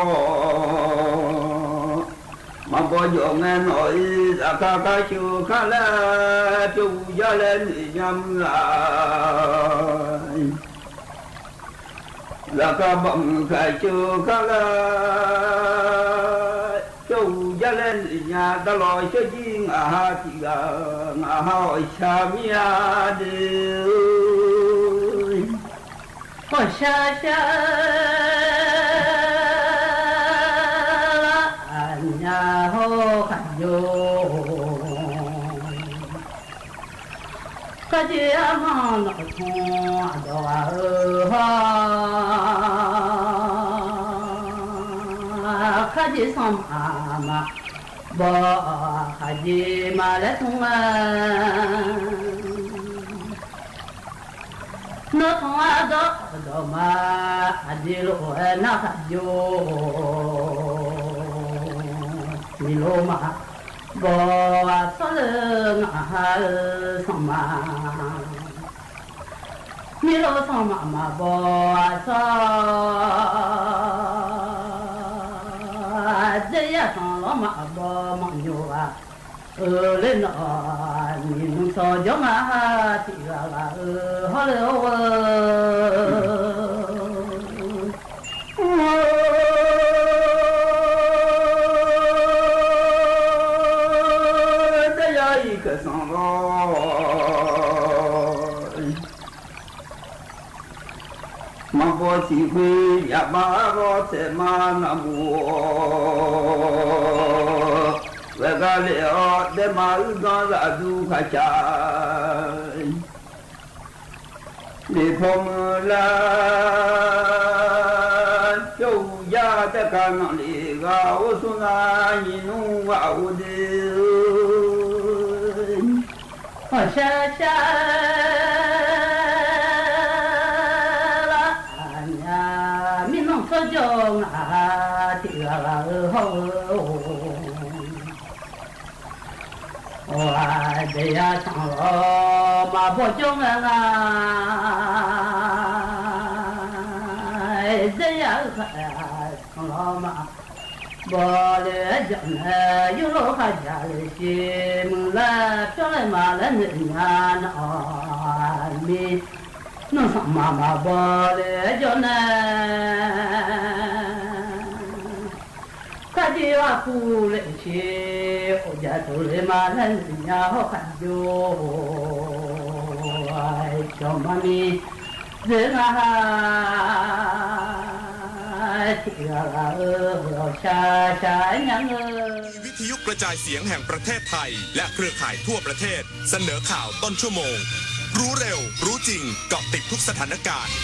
mà bao giờ nghe nói đã cả chưa cả là chú gia lên nhầm lại là cả bằng cái chưa cả là chú gia lên nhà ta lo cho chi ngã thì ngã hỏi cha mía đi我下下然后还有大家忙到通看见上妈妈我看见马来通那通到嘛的路那还有你路嘛我错了俺上嘛你路上妈妈我错这也上了嘛我忙牛啊来那你能说叫嘛提了好了上了，马波机会也把我在马那么，为个了在马路上拉住开车，你跑么啦？就呀在干那里个，我说那你弄我的。我下下了呀，你弄错就这呀唱了马坡江啊，这呀唱了马。我来讲呢，有老哈家的西门来，飘来马来人呀那米，弄上妈妈我来讲呢，他就要哭来去，我家都来马来人呀好看哟，哎，小妈咪人啊。วิทยุกระจายเสียงแห่งประเทศไทยและเครือข่ายทั่วประเทศเสนอข่าวต้นชั่วโมงรู้เร็วรู้จริงเกาะติดทุกสถานการณ์